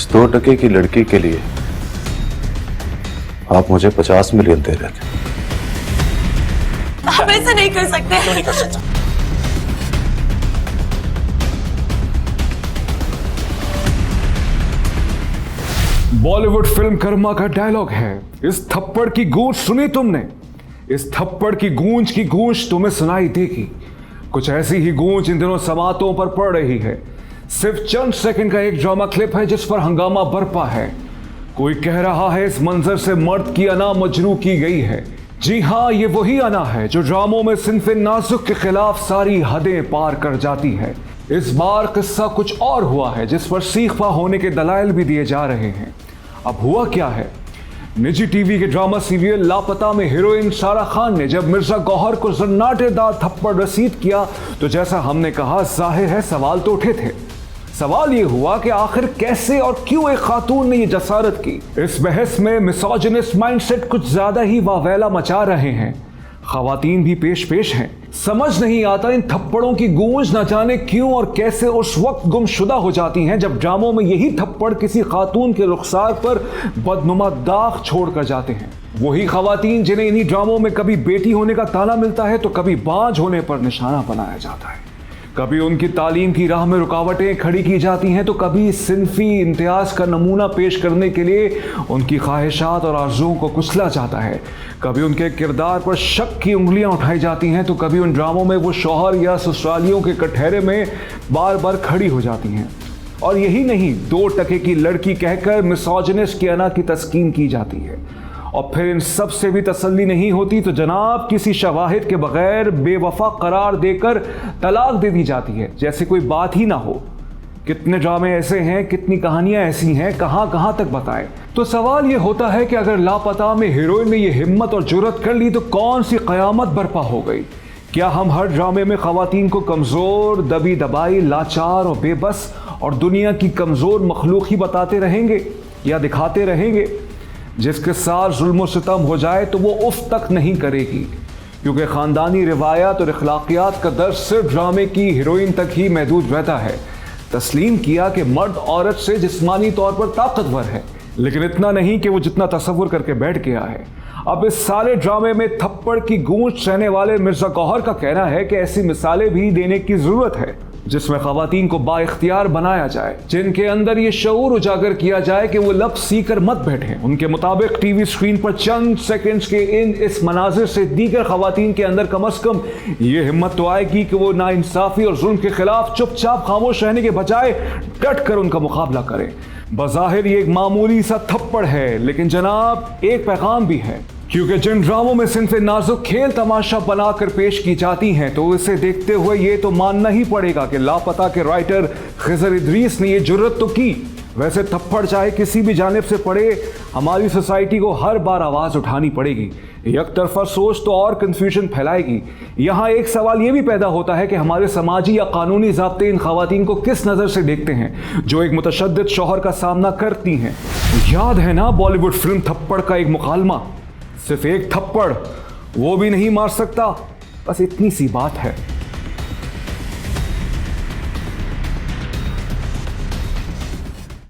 इस 2% की लड़की के लिए आप मुझे 50 मिलियन दे रहे थे। आप ऐसा नहीं कर सकते। क्यों नहीं कर सकता? बॉलीवुड फिल्म कर्मा का डायलॉग है, इस थप्पड़ की गूंज सुनी तुमने? इस थप्पड़ की गूंज तुम्हें सुनाई देगी। कुछ ऐसी ही गूंज इन दिनों समातों पर पड़ रही है। सिर्फ चंद सेकंड का एक ड्रामा क्लिप है जिस पर हंगामा बरपा है। कोई कह रहा है इस मंजर से मर्द की अना मजरू की गई है। जी हां, ये वही अना है जो ड्रामों में सिन्फे नाजुक के खिलाफ सारी हदें पार कर जाती है। इस बार किस्सा कुछ और हुआ है जिस पर सीखफा होने के दलाइल भी दिए जा रहे हैं। अब हुआ क्या है? निजी टीवी के ड्रामा सीरियल लापता में हीरोइन सारा खान ने जब मिर्जा गौहर को जन्नाटेदार थप्पड़ रसीद किया तो जैसा हमने कहा, जाहिर है सवाल तो उठे थे। सवाल ये हुआ कि आखिर कैसे और क्यों एक खातून ने ये जसारत की। इस बहस में मिसोजिनिस्ट माइंडसेट कुछ ज्यादा ही वावेला मचा रहे हैं। खवातीन भी पेश हैं। समझ नहीं आता इन थप्पड़ों की गूंज न जाने क्यों और कैसे उस वक्त गुमशुदा हो जाती हैं जब ड्रामों में यही थप्पड़ किसी खातून के रुखसार पर बदनुमा दाग छोड़ कर जाते हैं। वही खवातीन जिन्हें इन्हीं ड्रामों में कभी बेटी होने का ताना मिलता है तो कभी बाज होने पर निशाना बनाया जाता है। कभी उनकी तालीम की राह में रुकावटें खड़ी की जाती हैं तो कभी सिन्फी इम्तियाज का नमूना पेश करने के लिए उनकी ख्वाहिशात और आरज़ुओं को कुचला जाता है। कभी उनके किरदार पर शक की उंगलियां उठाई जाती हैं तो कभी उन ड्रामों में वो शौहर या ससुरालियों के कटहरे में बार बार खड़ी हो जाती हैं। और यही नहीं, 2% की लड़की कहकर मिसोजिनिस्ट की अना की तस्कीन की जाती है। और फिर इन सब से भी तसल्ली नहीं होती तो जनाब किसी शवाहिद के बगैर बेवफा करार देकर तलाक दे दी जाती है, जैसे कोई बात ही ना हो। कितने ड्रामे ऐसे हैं, कितनी कहानियां ऐसी हैं, कहां तक बताएं। तो सवाल ये होता है कि अगर लापता में हीरोइन ने ये हिम्मत और जुर्रत कर ली तो कौन सी कयामत बर्पा हो गई? क्या हम हर ड्रामे में खवातीन को कमजोर, दबी दबाई, लाचार और बेबस और दुनिया की कमजोर मखलूक ही बताते रहेंगे या दिखाते रहेंगे? जिसके साथ जुल्म सितम हो जाए तो वो उफ तक नहीं करेगी, क्योंकि ख़ानदानी रिवायात और अखलाकियात का दर्ज सिर्फ ड्रामे की हीरोइन तक ही महदूद रहता है। तस्लीम किया कि मर्द औरत से जिस्मानी तौर पर ताकतवर है, लेकिन इतना नहीं कि वो जितना तसव्वुर करके बैठ गया है। अब इस सारे ड्रामे में थप्पड़ की गूंज सहने वाले मिर्जा गौहर का कहना है कि ऐसी मिसालें भी देने की ज़रूरत है जिसमें खवातीन को बाइख्तियार बनाया जाए, जिनके अंदर ये शऊर उजागर किया जाए कि वो लफ्ज़ सीकर मत बैठें। उनके मुताबिक टीवी स्क्रीन पर चंद सेकंड्स के इस मनाजिर से दीगर खवातीन के अंदर कम अज़ कम ये हिम्मत तो आएगी कि वो नाइंसाफ़ी और जुल्म के खिलाफ चुपचाप खामोश रहने के बजाय डट कर उनका मुकाबला करें। बज़ाहिर ये एक मामूली सा थप्पड़ है, लेकिन जनाब एक पैगाम भी है, क्योंकि जिन ड्रामों में सिन्फे नाजुक खेल तमाशा बनाकर पेश की जाती हैं तो इसे देखते हुए ये तो मानना ही पड़ेगा कि लापता के राइटर खिज़र इदरीस ने ये जुर्रत तो की। वैसे थप्पड़ चाहे किसी भी जानिब से पड़े, हमारी सोसाइटी को हर बार आवाज़ उठानी पड़ेगी। एक तरफा सोच तो और कन्फ्यूजन फैलाएगी। यहाँ एक सवाल ये भी पैदा होता है कि हमारे समाजी या कानूनी ज़ाब्ते इन खवातीन को किस नज़र से देखते हैं जो एक मुतशद्दिद शौहर का सामना करती हैं। याद है ना बॉलीवुड फिल्म थप्पड़ का एक मुकालमा? सिर्फ एक थप्पड़ वो भी नहीं मार सकता, बस इतनी सी बात है।